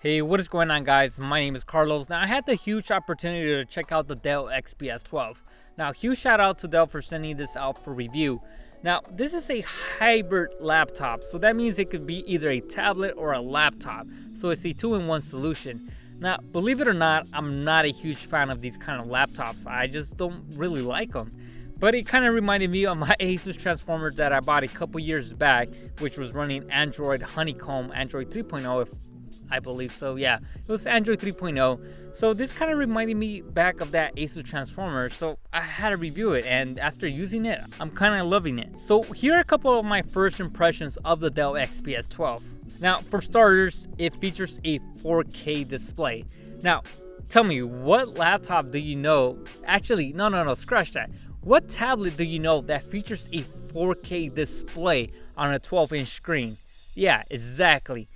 Hey, what is going on, guys? My name is Carlos. Now, I had the huge opportunity to check out the Dell XPS 12. Now, huge shout out to Dell for sending this out for review. Now, this is a hybrid laptop, so that means it could be either a tablet or a laptop. So it's a two-in-one solution. Now, believe it or not, I'm not a huge fan of these kind of laptops. I just don't really like them. But it kind of reminded me of my Asus transformer that I bought a couple years back, which was running Android Honeycomb, Android 3.0, if I believe so. Yeah, it was Android 3.0. So this kind of reminded me back of that Asus transformer. So I had to review it, and after using it, I'm kind of loving it. So here are a couple of my first impressions of the Dell XPS 12. Now, for starters, it features a 4K display. Now, tell me, what laptop do you know? Actually, no, scratch that. What tablet do you know that features a 4K display on a 12-inch screen? Yeah, exactly.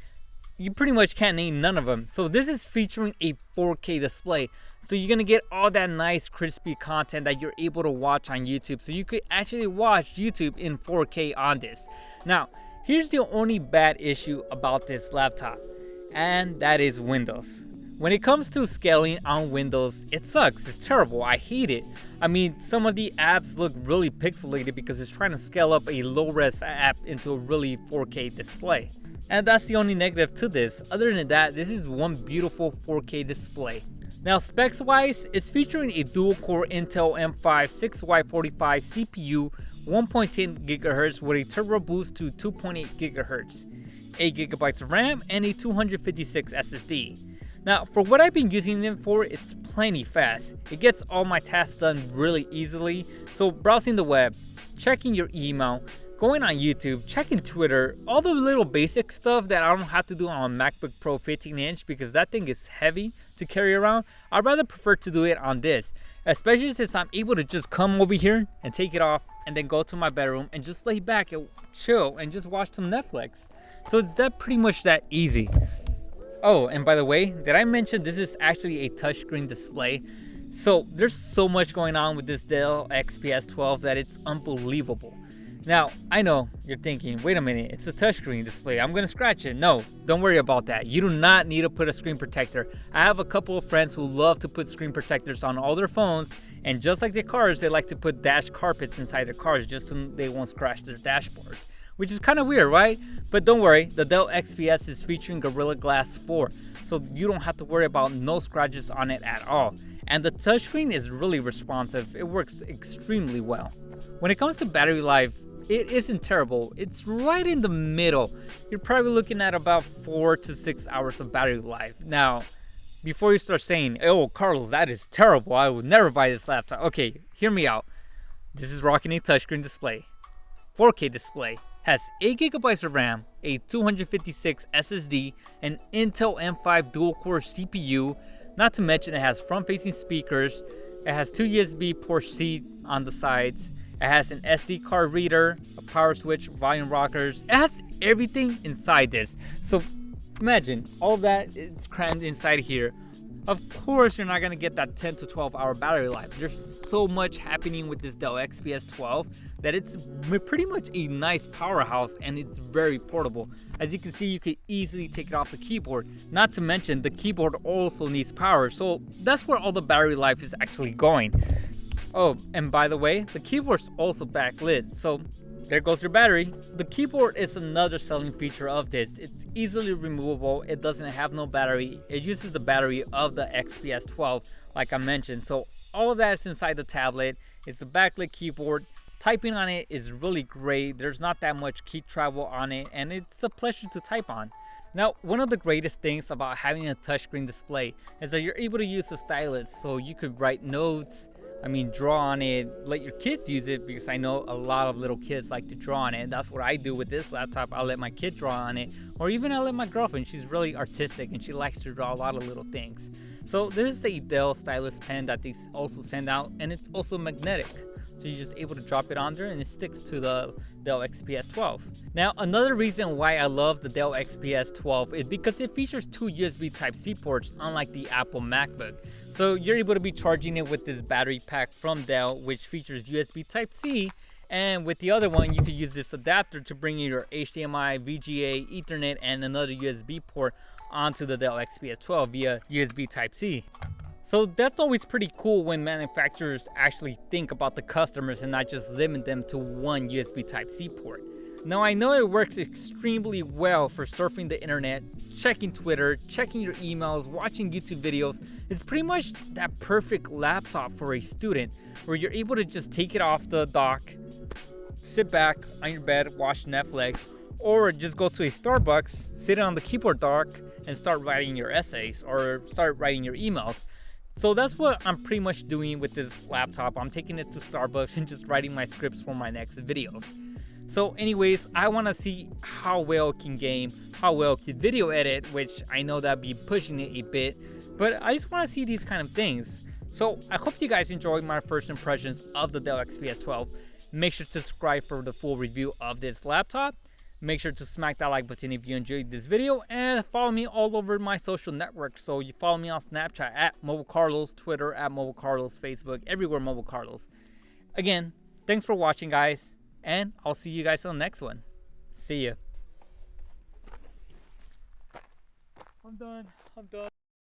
You pretty much can't name none of them. So this is featuring a 4K display. So you're going to get all that nice crispy content that you're able to watch on YouTube. So you could actually watch YouTube in 4K on this. Now, here's the only bad issue about this laptop, and that is Windows. When it comes to scaling on Windows, it sucks. It's terrible. I hate it. I mean, some of the apps look really pixelated because it's trying to scale up a low-res app into a really 4K display. And that's the only negative to this. Other than that, this is one beautiful 4K display. Now, specs wise, it's featuring a dual-core Intel M5 6Y45 CPU, 1.10 GHz with a turbo boost to 2.8 GHz, 8 GB of RAM, and a 256 SSD. Now, for what I've been using it for, it's plenty fast. It gets all my tasks done really easily. So browsing the web, checking your email, going on YouTube, checking Twitter, all the little basic stuff that I don't have to do on a MacBook Pro 15-inch because that thing is heavy to carry around. I'd rather prefer to do it on this, especially since I'm able to just come over here and take it off and then go to my bedroom and just lay back and chill and just watch some Netflix. So it's that pretty much that easy. Oh, and by the way, did I mention this is actually a touchscreen display? So there's so much going on with this Dell XPS 12 that it's unbelievable. Now, I know you're thinking, wait a minute, it's a touchscreen display. I'm going to scratch it. No, don't worry about that. You do not need to put a screen protector. I have a couple of friends who love to put screen protectors on all their phones. And just like their cars, they like to put dash carpets inside their cars just so they won't scratch their dashboard. Which is kind of weird, right? But don't worry, the Dell XPS is featuring Gorilla Glass 4. So you don't have to worry about no scratches on it at all. And the touchscreen is really responsive. It works extremely well. When it comes to battery life, it isn't terrible. It's right in the middle. You're probably looking at about 4 to 6 hours of battery life. Now, before you start saying, oh, Carlos, that is terrible. I would never buy this laptop. Okay, hear me out. This is rocking a touchscreen display. 4K display. Has 8 GB of RAM, a 256 SSD, an Intel M5 dual-core CPU. Not to mention it has front-facing speakers. It has 2 USB Port-C on the sides. It has an SD card reader, a power switch, volume rockers. It has everything inside this. So imagine all that is crammed inside here. Of course, you're not going to get that 10 to 12 hour battery life. There's so much happening with this Dell XPS 12 that it's pretty much a nice powerhouse, and it's very portable. As you can see, you can easily take it off the keyboard. Not to mention, the keyboard also needs power. So that's where all the battery life is actually going. Oh, and by the way, the keyboard's also backlit, so there goes your battery. The keyboard is another selling feature of this. It's easily removable. It doesn't have no battery. It uses the battery of the XPS 12, like I mentioned. So all of that is inside the tablet. It's a backlit keyboard. Typing on it is really great. There's not that much key travel on it, and it's a pleasure to type on. Now, one of the greatest things about having a touchscreen display is that you're able to use the stylus, so you could write notes, draw on it, let your kids use it, because I know a lot of little kids like to draw on it. That's what I do with this laptop. I'll let my kid draw on it, or even I'll let my girlfriend. She's really artistic and she likes to draw a lot of little things. So this is a Dell stylus pen that they also send out, and it's also magnetic. So you're just able to drop it on there and it sticks to the Dell XPS 12. Now, another reason why I love the Dell XPS 12 is because it features 2 USB Type-C ports, unlike the Apple Macbook. So you're able to be charging it with this battery pack from Dell, which features USB Type-C, and with the other one, you could use this adapter to bring in your HDMI, VGA, Ethernet, and another USB port onto the Dell XPS 12 via USB Type-C. So that's always pretty cool when manufacturers actually think about the customers and not just limit them to one USB Type-C port. Now I know it works extremely well for surfing the internet, checking Twitter, checking your emails, watching YouTube videos. It's pretty much that perfect laptop for a student where you're able to just take it off the dock, sit back on your bed, watch Netflix, or just go to a Starbucks, sit on the keyboard dock, and start writing your essays or start writing your emails. So that's what I'm pretty much doing with this laptop. I'm taking it to Starbucks and just writing my scripts for my next videos. So anyways, I want to see how well it can game, how well it can video edit, which I know that'd be pushing it a bit, but I just want to see these kind of things. So I hope you guys enjoyed my first impressions of the Dell XPS 12. Make sure to subscribe for the full review of this laptop. Make sure to smack that like button if you enjoyed this video, and follow me all over my social networks. So you follow me on Snapchat at MobileCarlos, Twitter at MobileCarlos, Facebook, everywhere MobileCarlos. Again, thanks for watching, guys. And I'll see you guys on the next one. See ya. I'm done.